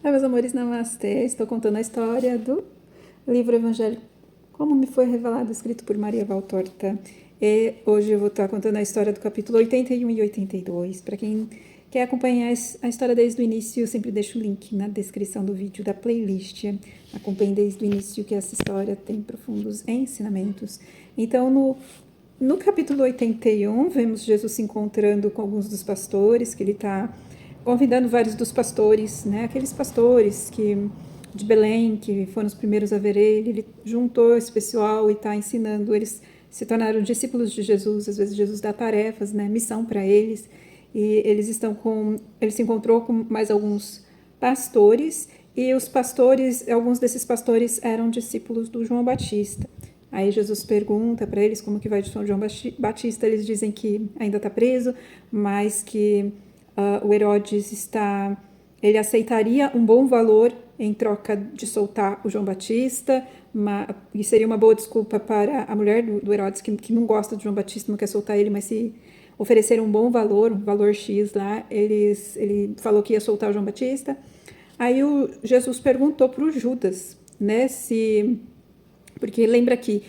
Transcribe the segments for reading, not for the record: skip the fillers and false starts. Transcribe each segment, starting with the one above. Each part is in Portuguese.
Oi, meus amores, namastê. Estou contando a história do livro evangélico Como Me Foi Revelado, escrito por Maria Valtorta. E hoje eu vou estar contando a história do capítulo 81 e 82. Para quem quer acompanhar a história desde o início, eu sempre deixo o link na descrição do vídeo da playlist. Acompanhe desde o início, que essa história tem profundos ensinamentos. Então, no capítulo 81, vemos Jesus se encontrando com alguns dos pastores, que ele está convidando vários dos pastores, né? Aqueles pastores de Belém, que foram os primeiros a ver ele juntou esse pessoal e está ensinando, eles se tornaram discípulos de Jesus, às vezes Jesus dá tarefas, né? Missão para eles, e ele se encontrou com mais alguns pastores, e os pastores, alguns desses pastores eram discípulos do João Batista. Aí Jesus pergunta para eles como que vai de São João Batista, eles dizem que ainda está preso, mas que o Herodes ele aceitaria um bom valor em troca de soltar o João Batista, e seria uma boa desculpa para a mulher do Herodes, que não gosta de João Batista, não quer soltar ele, mas se oferecer um bom valor, um valor X lá, ele falou que ia soltar o João Batista. Aí Jesus perguntou para o Judas, né, porque lembra que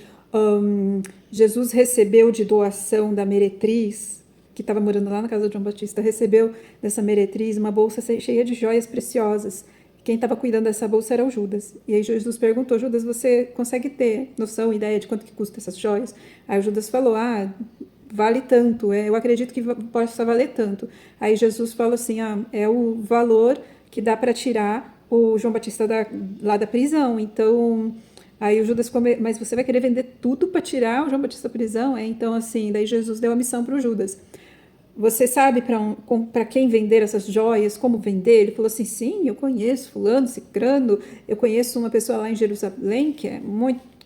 Jesus recebeu de doação da meretriz, que estava morando lá na casa de João Batista, recebeu dessa meretriz uma bolsa cheia de joias preciosas. Quem estava cuidando dessa bolsa era o Judas. E aí Jesus perguntou: Judas, você consegue ter noção, ideia de quanto que custa essas joias? Aí o Judas falou: vale tanto, eu acredito que possa valer tanto. Aí Jesus falou assim: é o valor que dá para tirar o João Batista lá da prisão. Então, aí o Judas, mas você vai querer vender tudo para tirar o João Batista da prisão? Então, assim, daí Jesus deu a missão para o Judas. Você sabe para quem vender essas joias, como vender? Ele falou assim: sim, eu conheço fulano, cicrano, eu conheço uma pessoa lá em Jerusalém que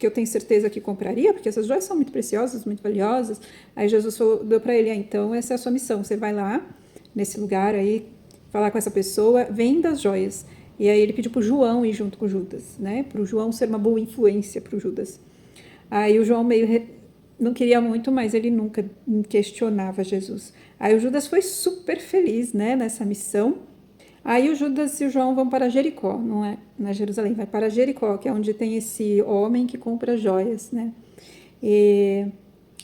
eu tenho certeza que compraria, porque essas joias são muito preciosas, muito valiosas. Aí Jesus deu para ele: então essa é a sua missão, você vai lá, nesse lugar aí, falar com essa pessoa, venda as joias. E aí ele pediu para o João ir junto com Judas, né? Para o João ser uma boa influência para o Judas. Aí o João não queria muito, mas ele nunca questionava Jesus. Aí o Judas foi super feliz, né, nessa missão. Aí o Judas e o João vão para Jericó, não é Jerusalém, vai para Jericó, que é onde tem esse homem que compra joias, né? E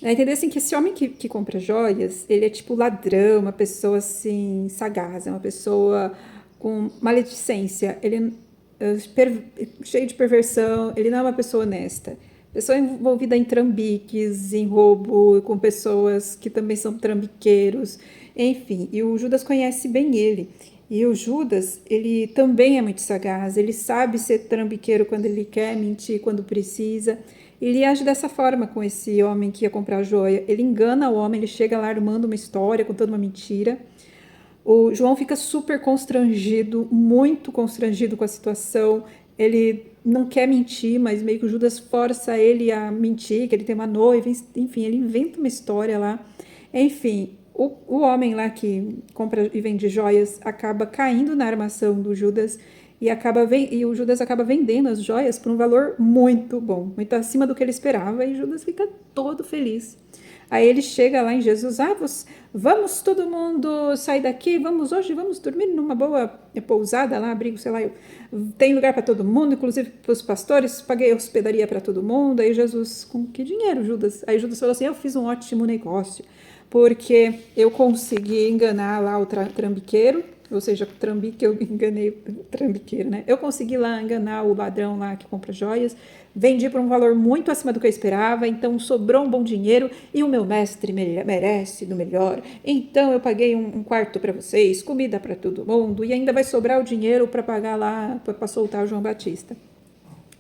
a entender assim que esse homem que compra joias, ele é tipo ladrão, uma pessoa assim sagaz, é uma pessoa com maledicência, ele é cheio de perversão, ele não é uma pessoa honesta. Pessoa envolvida em trambiques, em roubo, com pessoas que também são trambiqueiros, enfim. E o Judas conhece bem ele. E o Judas, ele também é muito sagaz, ele sabe ser trambiqueiro quando ele quer, mentir quando precisa. Ele age dessa forma com esse homem que ia comprar joia. Ele engana o homem, ele chega lá armando uma história, contando uma mentira. O João fica super constrangido, muito constrangido com a situação. Ele não quer mentir, mas meio que o Judas força ele a mentir, que ele tem uma noiva, enfim, ele inventa uma história lá. Enfim, o homem lá que compra e vende joias acaba caindo na armação do Judas e o Judas acaba vendendo as joias por um valor muito bom, muito acima do que ele esperava, e Judas fica todo feliz. Aí ele chega lá em Jesus: vamos todo mundo sair daqui, vamos dormir numa boa pousada lá, abrigo, sei lá, tem lugar para todo mundo, inclusive para os pastores, paguei hospedaria para todo mundo. Aí Jesus: com que dinheiro, Judas? Aí Judas falou assim: eu fiz um ótimo negócio, porque eu consegui enganar lá o trambiqueiro, ou seja, trambique, eu enganei o trambiqueiro, né? Eu consegui lá enganar o ladrão lá que compra joias, vendi por um valor muito acima do que eu esperava, então sobrou um bom dinheiro e o meu mestre merece do melhor. Então eu paguei um quarto para vocês, comida para todo mundo, e ainda vai sobrar o dinheiro para pagar lá, para soltar o João Batista.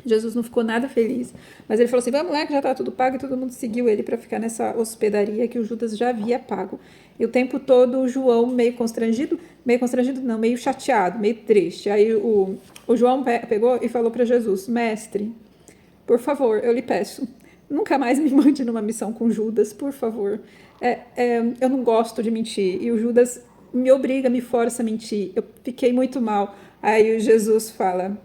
Jesus não ficou nada feliz, mas ele falou assim: vamos lá que já está tudo pago, e todo mundo seguiu ele para ficar nessa hospedaria que o Judas já havia pago. E o tempo todo o João meio constrangido não, meio chateado, meio triste. Aí o João pegou e falou para Jesus: mestre, por favor, eu lhe peço, nunca mais me mande numa missão com Judas, por favor. Eu não gosto de mentir, e o Judas me obriga, me força a mentir, eu fiquei muito mal. Aí o Jesus fala: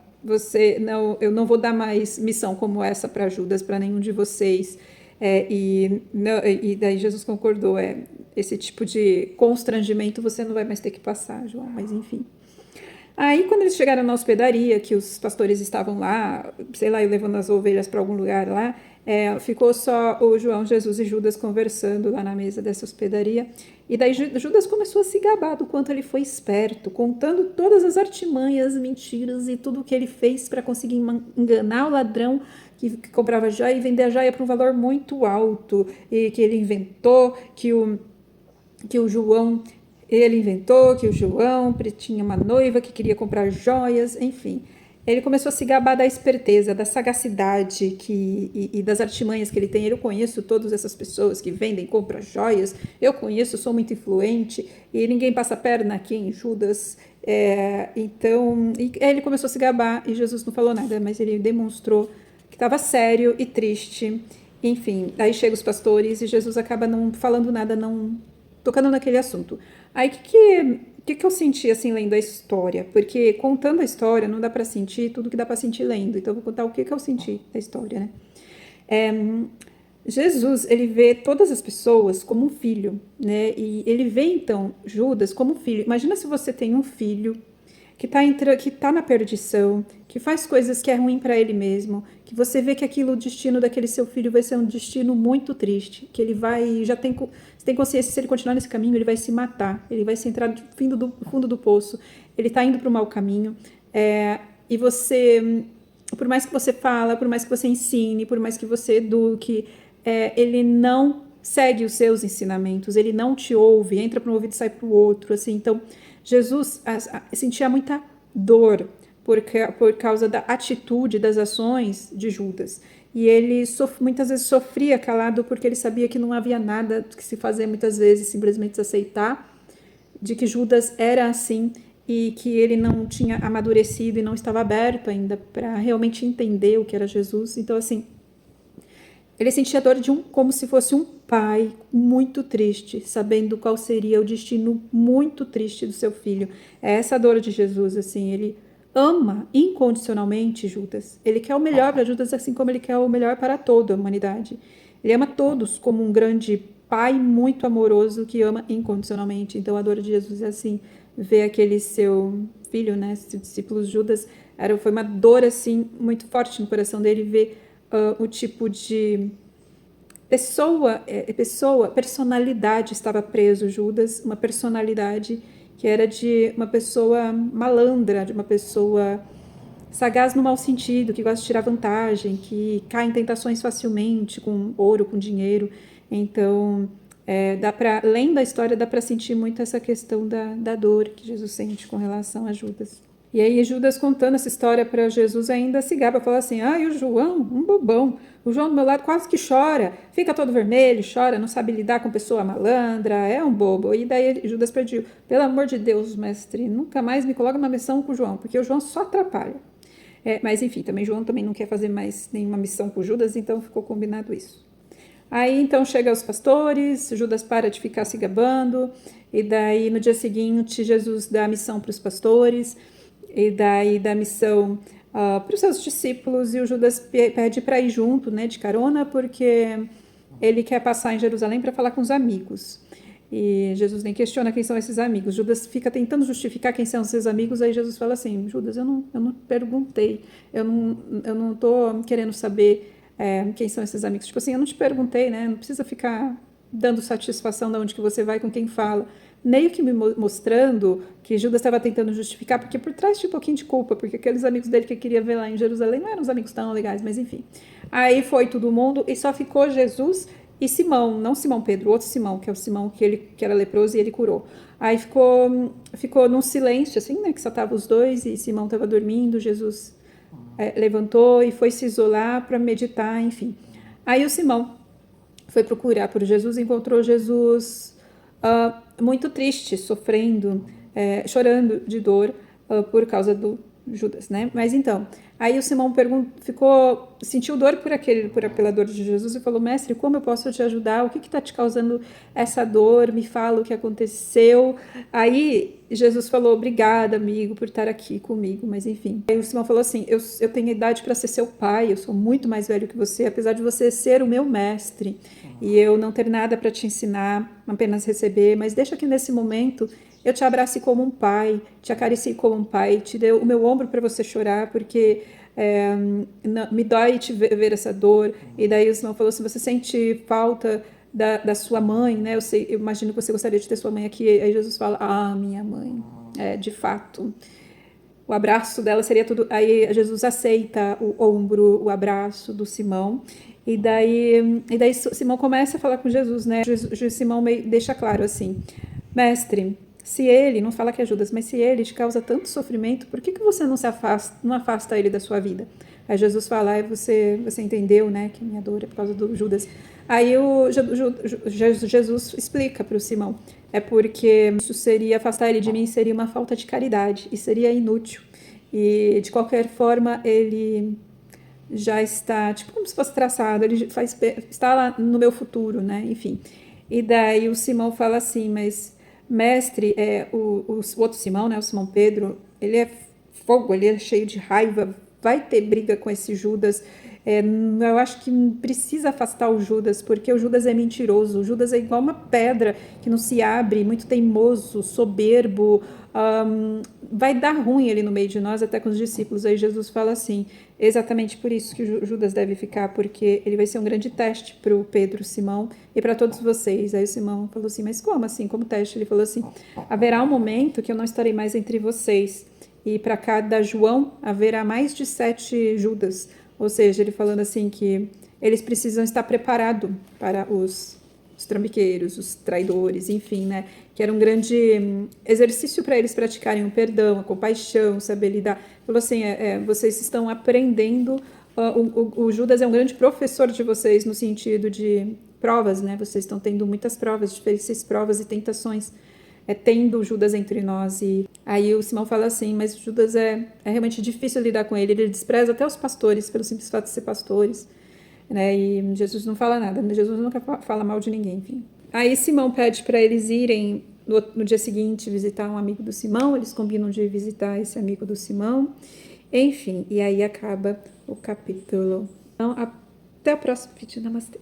eu não vou dar mais missão como essa para Judas, para nenhum de vocês. E daí Jesus concordou: esse tipo de constrangimento você não vai mais ter que passar, João, mas enfim. Aí, quando eles chegaram na hospedaria, que os pastores estavam lá, sei lá, levando as ovelhas para algum lugar lá, ficou só o João, Jesus e Judas conversando lá na mesa dessa hospedaria. E daí Judas começou a se gabar do quanto ele foi esperto, contando todas as artimanhas, mentiras e tudo o que ele fez para conseguir enganar o ladrão que comprava joia e vender a joia por um valor muito alto. E que ele inventou que o João... Ele inventou que o João tinha uma noiva que queria comprar joias, enfim. Ele começou a se gabar da esperteza, da sagacidade e das artimanhas que ele tem. Eu conheço todas essas pessoas que vendem, compram joias. Eu conheço, sou muito influente e ninguém passa a perna aqui em Judas. Então, ele começou a se gabar e Jesus não falou nada, mas ele demonstrou que estava sério e triste. Enfim, aí chegam os pastores e Jesus acaba não falando nada, não tocando naquele assunto. Aí, o que eu senti, assim, lendo a história? Porque contando a história não dá para sentir tudo que dá para sentir lendo. Então, eu vou contar o que eu senti da história, né? Jesus, ele vê todas as pessoas como um filho, né? E ele vê, então, Judas como um filho. Imagina se você tem um filho que tá na perdição, que faz coisas que é ruim para ele mesmo, que você vê que o destino daquele seu filho vai ser um destino muito triste, que ele vai, você tem consciência, se ele continuar nesse caminho, ele vai se matar, ele vai se entrar no fundo do poço, ele tá indo para o mau caminho, e você, por mais que você fala, por mais que você ensine, por mais que você eduque, ele não segue os seus ensinamentos, ele não te ouve, entra para um ouvido e sai para o outro, assim. Então, Jesus sentia muita dor por causa da atitude, das ações de Judas. E ele muitas vezes sofria calado porque ele sabia que não havia nada que se fazer, muitas vezes, simplesmente aceitar de que Judas era assim e que ele não tinha amadurecido e não estava aberto ainda para realmente entender o que era Jesus. Então, assim, ele sentia a dor como se fosse um pai muito triste, sabendo qual seria o destino muito triste do seu filho. É essa a dor de Jesus, assim, ele ama incondicionalmente Judas. Ele quer o melhor para Judas, assim como ele quer o melhor para toda a humanidade. Ele ama todos como um grande pai muito amoroso que ama incondicionalmente. Então a dor de Jesus é assim, ver aquele seu filho, né, seu discípulo Judas, foi uma dor assim muito forte no coração dele ver o tipo de personalidade estava preso Judas, uma personalidade que era de uma pessoa malandra, de uma pessoa sagaz no mau sentido, que gosta de tirar vantagem, que cai em tentações facilmente com ouro, com dinheiro. Então, além da história, dá para sentir muito essa questão da dor que Jesus sente com relação a Judas. E aí Judas contando essa história para Jesus ainda se gaba, fala assim, e o João, um bobão, o João do meu lado quase que chora, fica todo vermelho, chora, não sabe lidar com pessoa malandra, é um bobo. E daí Judas pediu, pelo amor de Deus, mestre, nunca mais me coloca numa missão com o João, porque o João só atrapalha. Mas enfim, João também não quer fazer mais nenhuma missão com Judas, então ficou combinado isso. Aí então chega os pastores, Judas para de ficar se gabando, e daí no dia seguinte Jesus dá a missão para os pastores, e daí dá a missão para os seus discípulos, e o Judas pede para ir junto, né, de carona, porque ele quer passar em Jerusalém para falar com os amigos. E Jesus nem questiona quem são esses amigos. Judas fica tentando justificar quem são os seus amigos, aí Jesus fala assim, Judas, eu não perguntei, eu não estou querendo saber quem são esses amigos. Tipo assim, eu não te perguntei, né, não precisa ficar dando satisfação de onde que você vai, com quem fala. Meio que me mostrando que Judas estava tentando justificar, porque por trás tinha um pouquinho de culpa, porque aqueles amigos dele que queria ver lá em Jerusalém não eram os amigos tão legais, mas enfim. Aí foi todo mundo e só ficou Jesus e Simão, não Simão Pedro, outro Simão, que é o Simão que era leproso e ele curou. Aí ficou num silêncio, assim, né, que só estavam os dois e Simão estava dormindo, Jesus levantou e foi se isolar para meditar, enfim. Aí o Simão foi procurar por Jesus, encontrou Jesus muito triste, sofrendo, chorando de dor por causa do Judas, né? Mas então, aí o Simão sentiu dor pela dor de Jesus e falou, mestre, como eu posso te ajudar? O que está te causando essa dor? Me fala o que aconteceu. Aí Jesus falou, obrigada, amigo, por estar aqui comigo, mas enfim. Aí o Simão falou assim, eu tenho idade para ser seu pai, eu sou muito mais velho que você, apesar de você ser o meu mestre, e eu não ter nada para te ensinar, apenas receber, mas deixa que nesse momento eu te abracei como um pai, te acariciei como um pai, te dei o meu ombro para você chorar, porque me dói te ver essa dor. E daí o Simão falou assim, você sente falta da sua mãe, né? Eu imagino que você gostaria de ter sua mãe aqui. Aí Jesus fala, minha mãe, de fato. O abraço dela seria tudo. Aí Jesus aceita o ombro, o abraço do Simão. E daí Simão começa a falar com Jesus, né? Simão deixa claro assim, mestre, se ele, não fala que é Judas, mas se ele te causa tanto sofrimento, por que você não afasta ele da sua vida? Aí Jesus fala, você entendeu, né, que minha dor é por causa do Judas. Aí Jesus explica para o Simão, é porque isso seria, afastar ele de mim seria uma falta de caridade e seria inútil. E de qualquer forma ele já está, tipo como se fosse traçado, ele está lá no meu futuro, né, enfim. E daí o Simão fala assim, mas mestre, o outro Simão, né, o Simão Pedro, ele é fogo, ele é cheio de raiva, vai ter briga com esse Judas. Eu acho que precisa afastar o Judas, porque o Judas é mentiroso, o Judas é igual uma pedra que não se abre, muito teimoso, soberbo, vai dar ruim ali no meio de nós, até com os discípulos. Aí Jesus fala assim, exatamente por isso que o Judas deve ficar, porque ele vai ser um grande teste para o Pedro, Simão e para todos vocês. Aí o Simão falou assim, mas como assim, como teste? Ele falou assim, haverá um momento que eu não estarei mais entre vocês, e para cada João haverá mais de 7 Judas. Ou seja, ele falando assim que eles precisam estar preparados para os trambiqueiros, os traidores, enfim, né? Que era um grande exercício para eles praticarem o perdão, a compaixão, saber lidar. Falou assim, vocês estão aprendendo, o Judas é um grande professor de vocês no sentido de provas, né? Vocês estão tendo muitas provas, diferentes provas e tentações. Tendo Judas entre nós. E aí o Simão fala assim, mas Judas é realmente difícil lidar com ele despreza até os pastores, pelo simples fato de ser pastores, né? E Jesus não fala nada, Jesus nunca fala mal de ninguém, enfim. Aí Simão pede para eles irem no dia seguinte visitar um amigo do Simão, eles combinam de visitar esse amigo do Simão, enfim, e aí acaba o capítulo. Então, até o próximo vídeo, namastê.